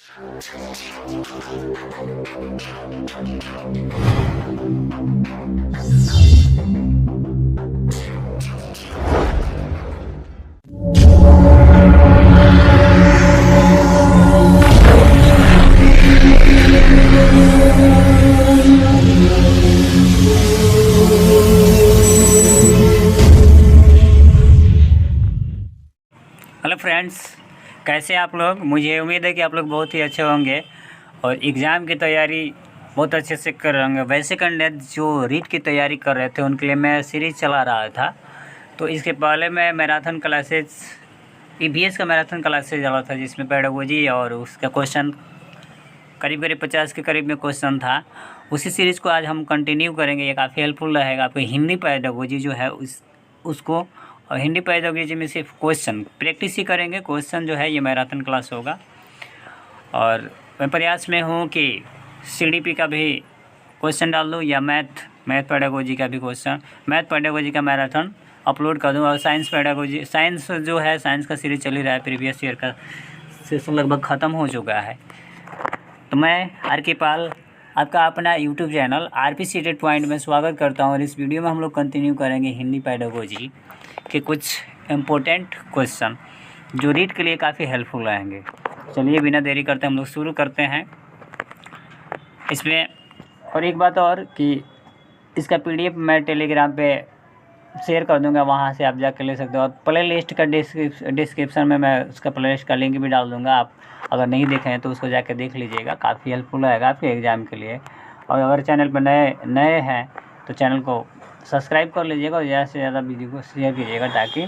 Hello friends, कैसे आप लोग। मुझे उम्मीद है कि आप लोग बहुत ही अच्छे होंगे और एग्ज़ाम की तैयारी बहुत अच्छे से कर रहे होंगे। वैसे कैंडिडेट जो रीट की तैयारी कर रहे थे उनके लिए मैं सीरीज़ चला रहा था। तो इसके पहले मैं मैराथन क्लासेज ईवीएस का मैराथन क्लासेज चला था, जिसमें पेडागोजी और उसका क्वेश्चन करीब 50 के करीब में क्वेश्चन था। उसी सीरीज़ को आज हम कंटिन्यू करेंगे। ये काफ़ी हेल्पफुल रहेगा आपको। हिंदी पेडागोजी जो है उसको, और हिंदी पेडागोजी में सिर्फ क्वेश्चन प्रैक्टिस ही करेंगे। क्वेश्चन जो है ये मैराथन क्लास होगा। और मैं प्रयास में हूँ कि सीडीपी का भी क्वेश्चन डाल दूँ या मैथ पेडागोजी का भी क्वेश्चन, मैथ पेडागोजी का मैराथन अपलोड कर दूँ। और साइंस पेडागोजी, साइंस जो है, साइंस का सीरीज चल ही रहा है। प्रीवियस ईयर का सेशन लगभग ख़त्म हो चुका है। तो मैं आर के पाल आपका अपना YouTube channel RP seated point में स्वागत करता हूँ। और इस वीडियो में हम लोग कंटिन्यू करेंगे हिंदी पेडागोजी के कुछ इम्पोर्टेंट क्वेश्चन जो रीड के लिए काफ़ी हेल्पफुल रहेंगे। चलिए बिना देरी करते हम लोग शुरू करते हैं इसमें। और एक बात और कि इसका पीडीएफ मैं टेलीग्राम पे शेयर कर दूंगा, वहाँ से आप जाकर ले सकते हो। और प्ले लिस्ट का डिस्क्रिप्शन में मैं उसका प्ले लिस्ट का लिंक भी डाल दूंगा। आप अगर नहीं देखे हैं तो उसको जाकर देख लीजिएगा, काफ़ी हेल्पफुल रहेगा आपके एग्ज़ाम के लिए। और अगर चैनल पर नए हैं तो चैनल को सब्सक्राइब कर लीजिएगा और ज़्यादा से ज़्यादा वीडियो को शेयर कीजिएगा, ताकि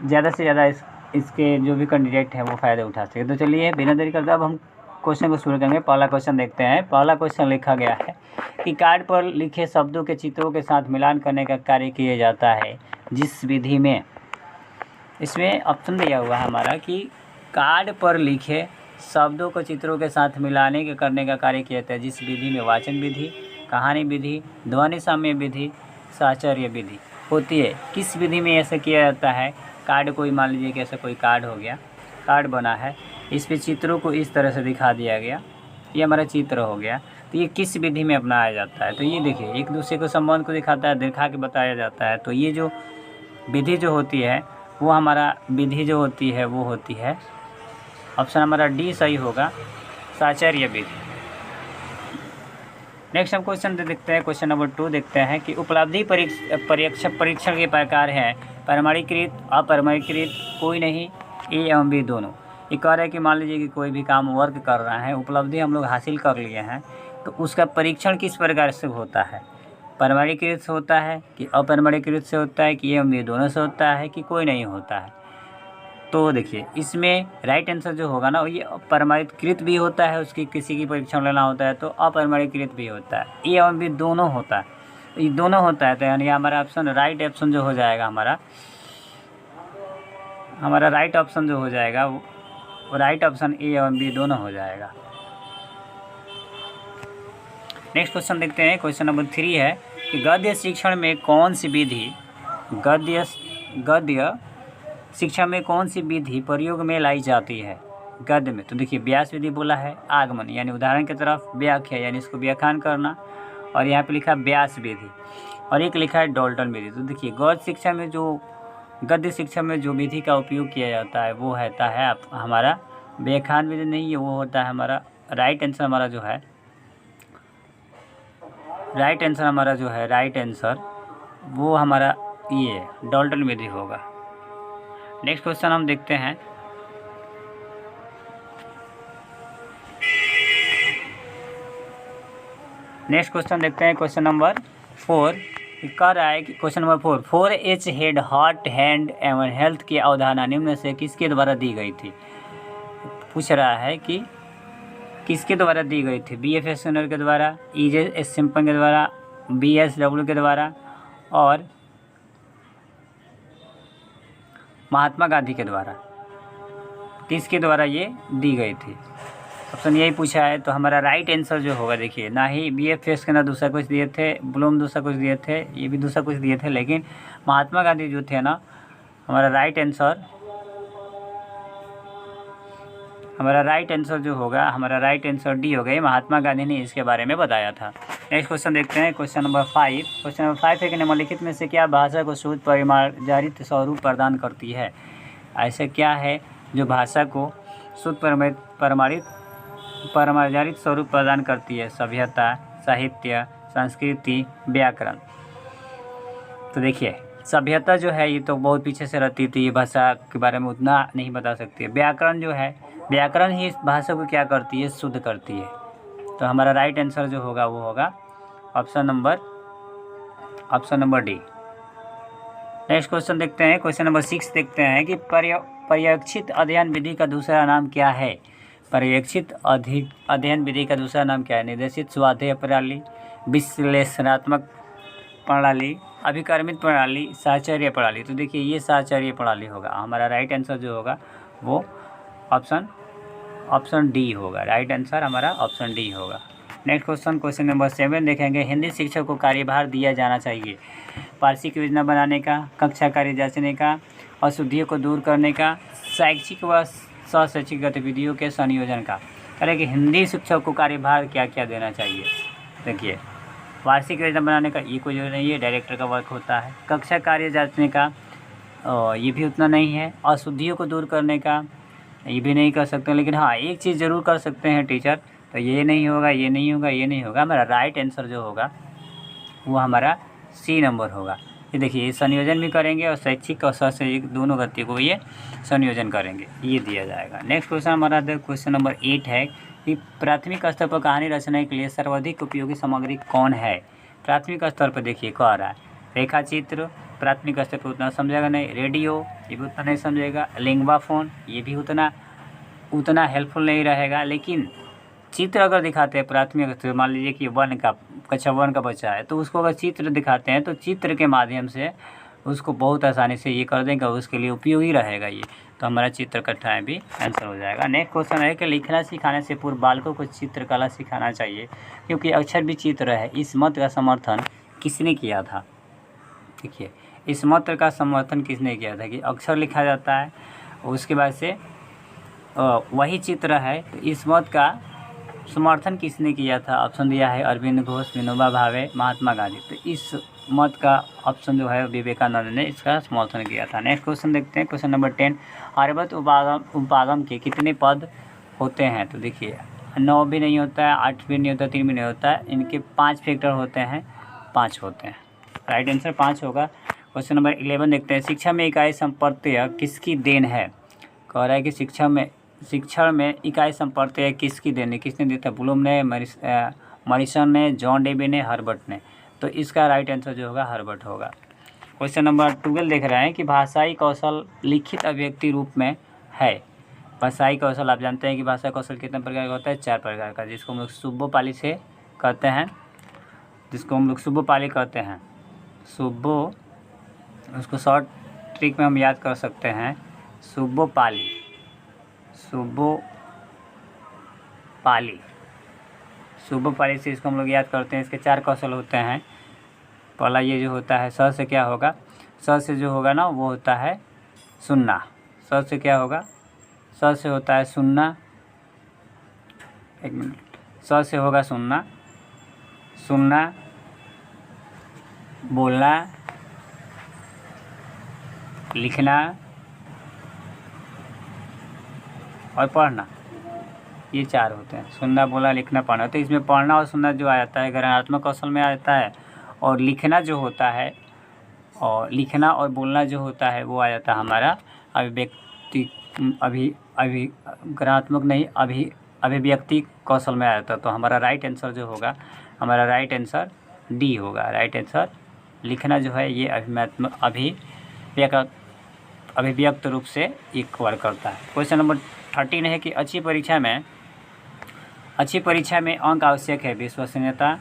ज़्यादा से ज़्यादा इसके जो भी कैंडिडेट हैं वो फ़ायदा उठा सके। तो चलिए बिना देरी करते अब हम क्वेश्चन को शुरू करेंगे। पहला क्वेश्चन देखते हैं। पहला क्वेश्चन लिखा गया है कि कार्ड पर लिखे शब्दों के चित्रों के साथ मिलान करने का कार्य किया जाता है जिस विधि में। इसमें ऑप्शन दिया हुआ है हमारा कि कार्ड पर लिखे शब्दों को चित्रों के साथ मिलाने के करने का कार्य किया जाता है जिस विधि में वाचन विधि, कहानी विधि, ध्वनि साम्य विधि, साहचर्य विधि होती है। किस विधि में ऐसा किया जाता है। कार्ड कोई मान लीजिए कि ऐसा कोई कार्ड हो गया, कार्ड बना है, इस पे चित्रों को इस तरह से दिखा दिया गया, ये हमारा चित्र हो गया। तो ये किस विधि में अपनाया जाता है। तो ये देखिए एक दूसरे को संबंध को दिखाता है, दिखा के बताया जाता है। तो ये जो विधि जो होती है वो हमारा विधि जो होती है वो होती है, ऑप्शन हमारा डी सही होगा, साहचर्य विधि। नेक्स्ट हम क्वेश्चन देखते हैं। क्वेश्चन नंबर 2 देखते हैं कि उपलब्धि परीक्षण के प्रकार हैं प्रमाणीकृत, अपरिमाणीकृत, कोई नहीं, ए एवं बी दोनों। ये कह रहा है कि मान लीजिए कि कोई भी काम वर्क कर रहा है, उपलब्धि हम लोग हासिल कर लिए हैं, तो उसका परीक्षण किस प्रकार से होता है। प्रमाणीकृत से होता है कि अपरिमाणीकृत से होता है कि ए एवं बी दोनों से होता है कि कोई नहीं होता है। तो देखिए इसमें राइट आंसर जो होगा ना, ये प्रमाणीकृत भी होता है, उसकी किसी की परीक्षण लेना होता है तो अपरिमाणीकृत भी होता है, ए एवं बी दोनों होता है, ये दोनों होता है। तो यानी हमारा ऑप्शन राइट ऑप्शन जो हो जाएगा हमारा राइट ऑप्शन जो हो जाएगा वो राइट ऑप्शन ए एवं बी दोनों हो जाएगा। नेक्स्ट क्वेश्चन देखते हैं। क्वेश्चन नंबर 3 है कि गद्य शिक्षण में कौन सी विधि गद्य शिक्षा में कौन सी विधि प्रयोग में लाई जाती है गद्य में। तो देखिए व्यास विधि बोला है, आगमन यानी उदाहरण की तरफ, व्याख्या यानी इसको व्याख्यान करना, और यहाँ पे लिखा व्यास विधि, और एक लिखा है डाल्टन विधि। तो देखिए गद्य शिक्षा में जो विधि का उपयोग किया जाता है वो होता है हमारा व्याख्यान विधि नहीं है, वो होता है हमारा राइट आंसर वो हमारा ये डाल्टन विधि होगा। नेक्स्ट क्वेश्चन हम देखते हैं। क्वेश्चन नंबर 4 कह रहा है कि question number 4H head, heart, hand एवं हेल्थ की अवधारणा निम्न से किसके द्वारा दी गई थी। पूछ रहा है कि किसके द्वारा दी गई थी। BF स्किनर के द्वारा, EJ सिम्पसन के द्वारा, BSW के द्वारा और महात्मा गांधी के द्वारा। किसके द्वारा ये दी गई थी। ऑप्शन यही पूछा है। तो हमारा राइट आंसर जो होगा, देखिए ना ही BF स्किनर दूसरा कुछ दिए थे, ब्लूम दूसरा कुछ दिए थे, ये भी दूसरा कुछ दिए थे, लेकिन महात्मा गांधी जो थे ना, हमारा राइट आंसर हमारा राइट आंसर जो होगा, हमारा राइट आंसर डी हो गई। महात्मा गांधी ने इसके बारे में बताया था। नेक्स्ट क्वेश्चन देखते हैं, क्वेश्चन नंबर 5। क्वेश्चन नंबर 5 है कि निम्नलिखित में से क्या भाषा को शुद्ध परिमार्जित स्वरूप प्रदान करती है। ऐसा क्या है जो भाषा को शुद्ध परिमार्जित स्वरूप प्रदान करती है। सभ्यता, साहित्य, संस्कृति, व्याकरण। तो देखिए सभ्यता जो है ये तो बहुत पीछे से रहती थी, ये भाषा के बारे में उतना नहीं बता सकती है। व्याकरण जो है, व्याकरण ही इस भाषा को क्या करती है, शुद्ध करती है। तो हमारा राइट आंसर जो होगा वो होगा option number D. Next question देखते हैं, क्वेश्चन नंबर 6 देखते हैं कि पर्यवेक्षित अध्ययन विधि का दूसरा नाम क्या है। पर्यवेक्षित अध्ययन विधि का दूसरा नाम क्या है। निर्देशित स्वाध्याय प्रणाली, विश्लेषणात्मक प्रणाली, अभिकर्मित प्रणाली, साहचर्य प्रणाली। तो देखिए ये साहचर्य प्रणाली होगा। हमारा राइट आंसर जो होगा वो ऑप्शन डी होगा। राइट आंसर हमारा ऑप्शन डी होगा। नेक्स्ट क्वेश्चन, क्वेश्चन नंबर 7 देखेंगे। हिंदी शिक्षक को कार्यभार दिया जाना चाहिए। वार्षिक योजना बनाने का, कक्षा कार्य जांचने का, अशुद्धियों को दूर करने का, शैक्षिक व शैक्षिक गतिविधियों के संयोजन का। अरे कि हिंदी शिक्षक को कार्यभार क्या क्या देना चाहिए। देखिए वार्षिक योजना बनाने का ये कोई जरूरी नहीं है, डायरेक्टर का वर्क होता है। कक्षा कार्य जांचने का ये भी उतना नहीं है। अशुद्धियों को दूर करने का ये भी नहीं कर सकते, लेकिन हाँ एक चीज़ ज़रूर कर सकते हैं टीचर। तो ये नहीं होगा, ये नहीं होगा, ये नहीं होगा। हमारा राइट आंसर जो होगा वो हमारा सी नंबर होगा। ये देखिए ये संयोजन भी करेंगे और शैक्षिक और शैक्षिक दोनों गति को ये संयोजन करेंगे, ये दिया जाएगा। नेक्स्ट क्वेश्चन हमारा क्वेश्चन नंबर 8 है कि प्राथमिक स्तर पर कहानी रचना के लिए सर्वाधिक उपयोगी सामग्री कौन है। प्राथमिक स्तर पर देखिए कह रहा है रेखा चित्र, प्राथमिक स्तर पर उतना समझेगा नहीं। रेडियो ये भी उतना नहीं समझेगा। लिंगवा फोन ये भी उतना हेल्पफुल नहीं रहेगा। लेकिन चित्र अगर दिखाते हैं प्राथमिक स्तर, मान लीजिए कि कक्षा 1 का बच्चा है, तो उसको अगर चित्र दिखाते हैं तो चित्र के माध्यम से उसको बहुत आसानी से ये कर देंगे, उसके लिए उपयोगी रहेगा ये। तो हमारा चित्र कठिनाई भी आंसर हो जाएगा। नेक्स्ट क्वेश्चन है कि लिखना सिखाने से पूर्व बालकों को चित्रकला सिखाना चाहिए, क्योंकि अक्षर भी चित्र है। इस मत का समर्थन किसने किया था। देखिए इस मत का समर्थन किसने किया था कि अक्षर लिखा जाता है, उसके बाद से वही चित्र है। तो इस मत का समर्थन किसने किया था। ऑप्शन दिया है अरविंद घोष, विनोबा भावे, महात्मा गांधी। तो इस मत का ऑप्शन जो है विवेकानंद ने इसका समर्थन किया था। नेक्स्ट क्वेश्चन देखते हैं, क्वेश्चन नंबर 10। आर्यभट्ट उपागम के कितने पद होते हैं। तो देखिए 9 भी नहीं होता है, 8 भी नहीं होता, 3 भी नहीं होता है। इनके 5 फैक्टर होते हैं, 5 होते हैं। राइट आंसर 5 होगा। क्वेश्चन नंबर 11 देखते हैं। शिक्षा में इकाई संप्रत्यय किसकी देन है। कह रहा है कि शिक्षण में इकाई संप्रत्यय किसकी देन है। किसने दिया था। ब्लूम ने, मॉरिसन ने, जॉन डेवी ने, हर्बर्ट ने। तो इसका राइट आंसर जो होगा हर्बर्ट होगा। क्वेश्चन नंबर 12 देख रहे हैं कि भाषाई कौशल लिखित अभिव्यक्ति रूप में है। भाषाई कौशल आप जानते हैं कि भाषा कौशल कितने प्रकार का होता है, 4 प्रकार का, जिसको हम लोग सुब्बोपाली से कहते हैं, सुब्बो, उसको शॉर्ट ट्रिक में हम याद कर सकते हैं सुब्बोपाली से इसको हम लोग याद करते हैं। इसके 4 कौशल होते हैं। पहला ये जो होता है स से क्या होगा, स से जो होगा ना वो होता है सुनना। स से क्या होगा, स से होता है सुनना। एक मिनट, स से होगा सुनना, बोलना, लिखना और पढ़ना। ये 4 होते हैं, सुनना, बोलना, लिखना, पढ़ना। तो इसमें पढ़ना और सुनना जो आ जाता है गणनात्मक कौशल में आ जाता है, और लिखना जो होता है और लिखना और बोलना जो होता है वो आ जाता है हमारा अभिव्यक्ति कौशल में आ जाता है। तो हमारा राइट आंसर जो होगा, हमारा राइट आंसर डी होगा। राइट आंसर लिखना जो है ये अभिव्यक्त रूप से ये कवर करता है। क्वेश्चन नंबर 13 है कि अच्छी परीक्षा में अंक आवश्यक है। विश्वसनीयता,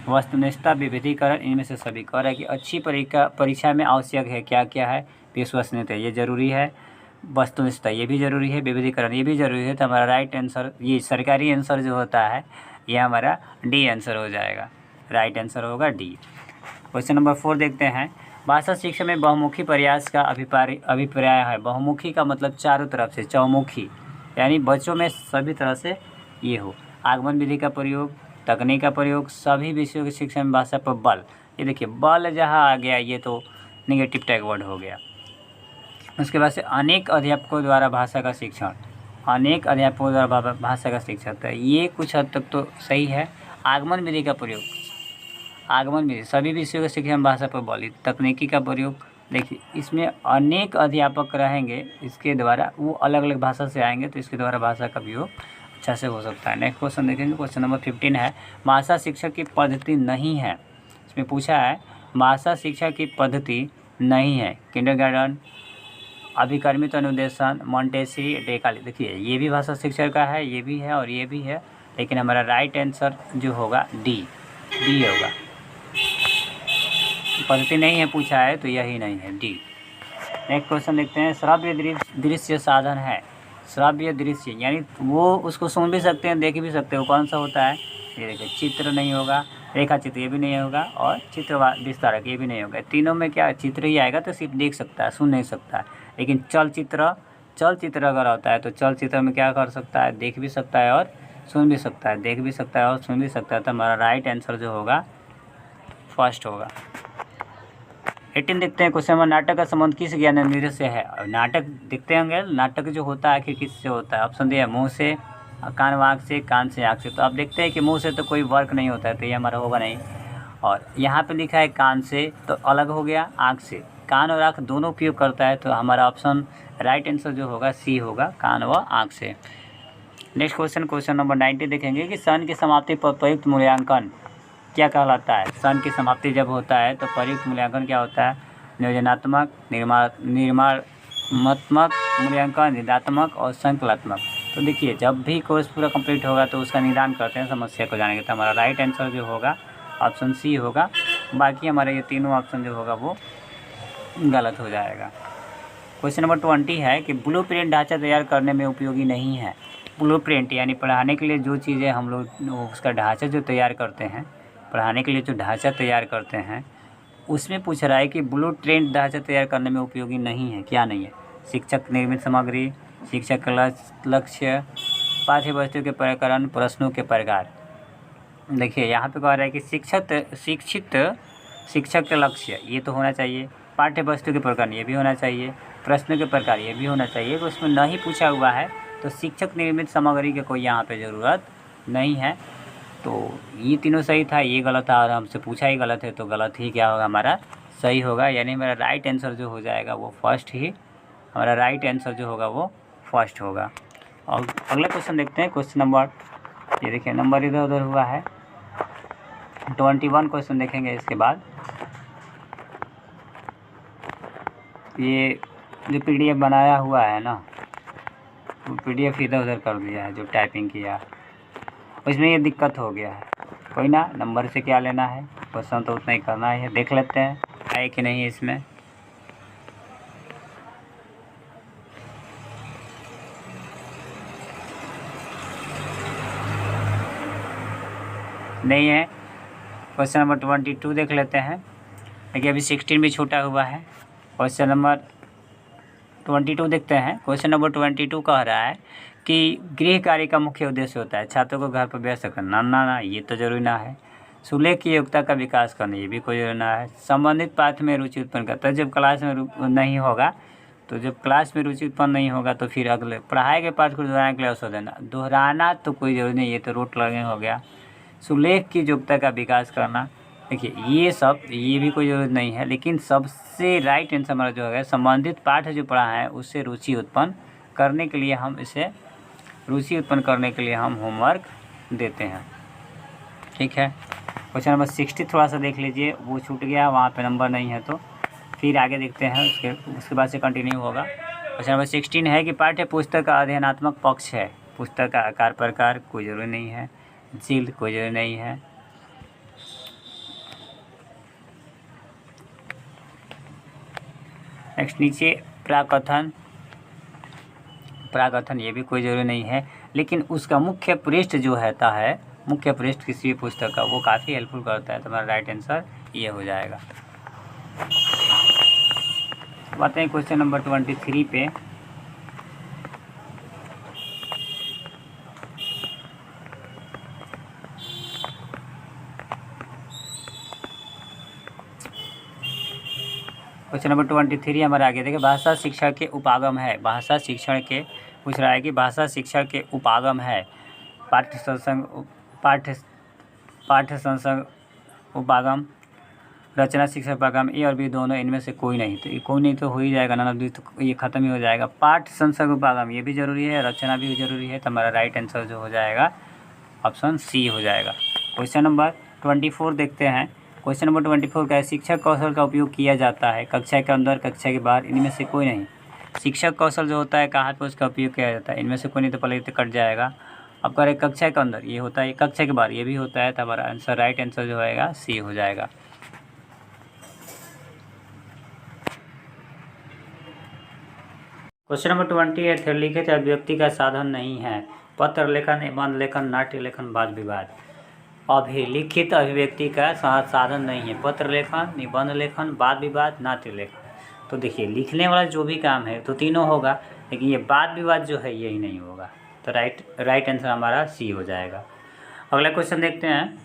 वस्तुनिष्ठता, विविधीकरण, इनमें से सभी। कह रहा है कि अच्छी परीक्षा में आवश्यक है क्या क्या है। विश्वसनीयता ये जरूरी है, वस्तुनिष्ठता ये भी जरूरी है, विविधीकरण ये भी जरूरी है। तो हमारा राइट आंसर ये सरकारी आंसर जो होता है ये हमारा डी आंसर हो जाएगा। राइट आंसर होगा डी। क्वेश्चन नंबर 4 देखते हैं। भाषा शिक्षा में बहुमुखी प्रयास का अभिप्राय है। बहुमुखी का मतलब चारों तरफ से, चौमुखी यानी बच्चों में सभी तरह से ये हो। आगमन विधि का प्रयोग, तकनीक का प्रयोग, सभी विषयों की शिक्षा में भाषा पर बल। ये देखिए बल जहाँ आ गया ये तो निगेटिव टैग वर्ड हो गया। उसके बाद से अनेक अध्यापकों द्वारा भाषा का शिक्षण, अनेक अध्यापकों द्वारा भाषा का शिक्षण, तो ये कुछ हद तक तो सही है। आगमन विधि का प्रयोग, आगमन विधि सभी विषयों की शिक्षा में भाषा पर बल। तकनीकी का प्रयोग, देखिए इसमें अनेक अध्यापक रहेंगे, इसके द्वारा वो अलग अलग भाषा से आएंगे तो इसके द्वारा भाषा का प्रयोग अच्छा से हो सकता है। नेक्स्ट क्वेश्चन देखेंगे, क्वेश्चन नंबर 15 है भाषा शिक्षा की पद्धति नहीं है। इसमें पूछा है भाषा शिक्षा की पद्धति नहीं है। किंडरगार्टन, अभिकर्मित अनुदेशन, मॉन्टेसरी, डेकाली। देखिए ये भी भाषा शिक्षा का है, ये भी है और ये भी है, लेकिन हमारा राइट आंसर जो होगा डी होगा। पद्धति नहीं है पूछा है तो यही नहीं है, डी। नेक्स्ट क्वेश्चन देखते हैं, श्रव्य दृश्य साधन है। श्रव्य दृश्य यानी वो उसको सुन भी सकते हैं, देख भी सकते हैं, वो कौन सा होता है? ये देखिए चित्र नहीं होगा, रेखा चित्र ये भी नहीं होगा और चित्र विस्तारक ये भी नहीं होगा। तीनों में क्या चित्र ही आएगा तो सिर्फ देख सकता है, सुन नहीं सकता है। लेकिन चलचित्र अगर होता है तो चलचित्र में क्या कर सकता है? देख भी सकता है और सुन भी सकता है, देख भी सकता है और सुन भी सकता है। तो हमारा राइट आंसर जो होगा फर्स्ट होगा। 18 देखते हैं क्वेश्चन नंबर, नाटक का संबंध किस ज्ञानेंद्रिय से है? नाटक देखते होंगे, नाटक जो होता है आखिर किससे होता है? ऑप्शन दिया मुंह से, कान व आँख से, कान से आँख से। तो आप देखते हैं कि मुंह से तो कोई वर्क नहीं होता है तो ये हमारा होगा नहीं। और यहाँ पे लिखा है कान से तो अलग हो गया, आँख से। कान और आँख दोनों उपयोग करता है तो हमारा ऑप्शन राइट आंसर जो होगा सी होगा, कान व आँख से। नेक्स्ट क्वेश्चन, क्वेश्चन नंबर 90 देखेंगे कि सन की समाप्ति पर प्रयुक्त मूल्यांकन क्या कहलाता है? सन की समाप्ति जब होता है तो प्रयुक्त मूल्यांकन क्या होता है? नियोजनात्मक, निर्माणात्मक मूल्यांकन, निदात्मक और संकलात्मक। तो देखिए जब भी कोर्स पूरा कंप्लीट होगा तो उसका निदान करते हैं समस्या को जानेंगे। तो हमारा राइट आंसर जो होगा ऑप्शन सी होगा। बाकी हमारे ये तीनों ऑप्शन जो होगा वो गलत हो जाएगा। क्वेश्चन नंबर 20 है कि ब्लूप्रिंट ढांचा तैयार करने में उपयोगी नहीं है। ब्लूप्रिंट यानी पढ़ाने के लिए जो चीज़ें हम लोग उसका ढांचा जो तैयार करते हैं, पढ़ाने के लिए जो ढांचा तैयार करते हैं उसमें पूछ रहा है कि ब्लूप्रिंट ढांचा तैयार करने में उपयोगी नहीं है। क्या नहीं है? शिक्षक निर्मित सामग्री, शिक्षक का लक्ष्य, पाठ्य वस्तु के प्रकरण, प्रश्नों के प्रकार। देखिए यहाँ पे कह रहा है कि शिक्षक का लक्ष्य ये तो होना चाहिए, पाठ्य वस्तु के प्रकरण ये भी होना चाहिए, प्रश्नों के प्रकार ये भी होना चाहिए। तो उसमें नहीं पूछा हुआ है तो शिक्षक निर्मित सामग्री की कोई यहाँ पे ज़रूरत नहीं है। तो ये तीनों सही था, ये गलत था और हमसे पूछा ही गलत है तो गलत ही क्या होगा हमारा सही होगा। यानी मेरा राइट आंसर जो हो जाएगा वो फर्स्ट ही, हमारा राइट आंसर जो होगा वो फर्स्ट होगा। और अगला क्वेश्चन देखते हैं, क्वेश्चन नंबर, ये देखिए नंबर इधर उधर हुआ है, 21 क्वेश्चन देखेंगे। इसके बाद ये जो PDF बनाया हुआ है ना, वो PDF इधर उधर कर दिया है जो टाइपिंग किया, उसमें ये दिक्कत हो गया है। कोई ना, नंबर से क्या लेना है, क्वेश्चन तो उतना ही करना है। देख लेते हैं है कि नहीं इसमें। नहीं है। क्वेश्चन नंबर 22 देख लेते हैं। देखिए अभी 16 भी छूटा हुआ है। क्वेश्चन नंबर 22 देखते हैं। क्वेश्चन नंबर 22 कह रहा है कि गृह कार्य का मुख्य उद्देश्य होता है छात्रों को घर पर व्यस्त करना। ना ये तो जरूरी ना है। सुलेख की योग्यता का विकास करना, ये भी कोई जरूरी ना है। संबंधित पाठ में रुचि उत्पन्न करता है। जब क्लास में नहीं होगा तो जब क्लास में रुचि उत्पन्न नहीं होगा तो फिर अगले पढ़ाए गए पाठ को दोहराने के लिए अवसर देना। दोहराना तो कोई जरूरी नहीं, ये तो रूट लर्निंग हो गया। सुलेख की योग्यता का विकास करना, देखिए ये भी कोई ज़रूरत नहीं है। लेकिन सबसे राइट आंसर हमारा जो है संबंधित पाठ जो पढ़ा है उससे रुचि उत्पन्न करने के लिए हम होमवर्क देते हैं। ठीक है। क्वेश्चन नंबर 60 थोड़ा सा देख लीजिए, वो छूट गया, वहाँ पे नंबर नहीं है तो फिर आगे देखते हैं, उसके बाद से कंटिन्यू होगा। क्वेश्चन नंबर 16 है कि पाठ्य पुस्तक का अध्ययनात्मक पक्ष है। पुस्तक का आकार प्रकार कोई ज़रूरी नहीं है, जिल्द कोई ज़रूरी नहीं है। नेक्स्ट नीचे प्राकथन ये भी कोई ज़रूरी नहीं है। लेकिन उसका मुख्य पृष्ठ जो रहता है, मुख्य पृष्ठ किसी भी पुस्तक का, वो काफ़ी हेल्पफुल करता है। तो हमारा राइट आंसर ये हो जाएगा। बातें हैं क्वेश्चन नंबर 23 पे। क्वेश्चन नंबर 23 हमारे आगे देखिए, भाषा शिक्षण के उपागम है। भाषा शिक्षण के पूछ रहा है कि भाषा शिक्षण के उपागम है। पाठ्य संसंग पाठ्य संसंग उपागम, रचना शिक्षण उपागम, ए और बी दोनों इनमें से कोई नहीं। तो कोई नहीं तो हो ही जाएगा, नन ऑफ दिस, तो ये खत्म ही हो जाएगा। पाठ्य संसंग उपागम ये भी जरूरी है, रचना भी जरूरी है। तो हमारा राइट आंसर जो हो जाएगा ऑप्शन सी हो जाएगा। क्वेश्चन नंबर 24 देखते हैं। क्वेश्चन नंबर 24 का है, शिक्षक कौशल का उपयोग किया जाता है कक्षा के अंदर, कक्षा के बाहर, इनमें से कोई नहीं। शिक्षक कौशल जो होता है कहाँ पर उसका उपयोग किया जाता है, इनमें से कोई नहीं, तो पहले तो कट जाएगा। अब करें कक्षा के अंदर, ये होता है, कक्षा के बाहर ये भी होता है। तो हमारा आंसर राइट आंसर जो होएगा सी हो जाएगा। क्वेश्चन नंबर 28 है, लिखित अभिव्यक्ति का साधन नहीं है। पत्र लेखन, निबंध लेखन, नाट्य लेखन, वाद विवाद। लिखित अभिव्यक्ति का साधन नहीं है। पत्र लेखन, निबंध लेखन, वाद विवाद, नाट्य लेखन। तो देखिए लिखने वाला जो भी काम है तो तीनों होगा, लेकिन ये वाद विवाद जो है यही नहीं होगा। तो राइट आंसर हमारा सी हो जाएगा। अगला क्वेश्चन देखते हैं।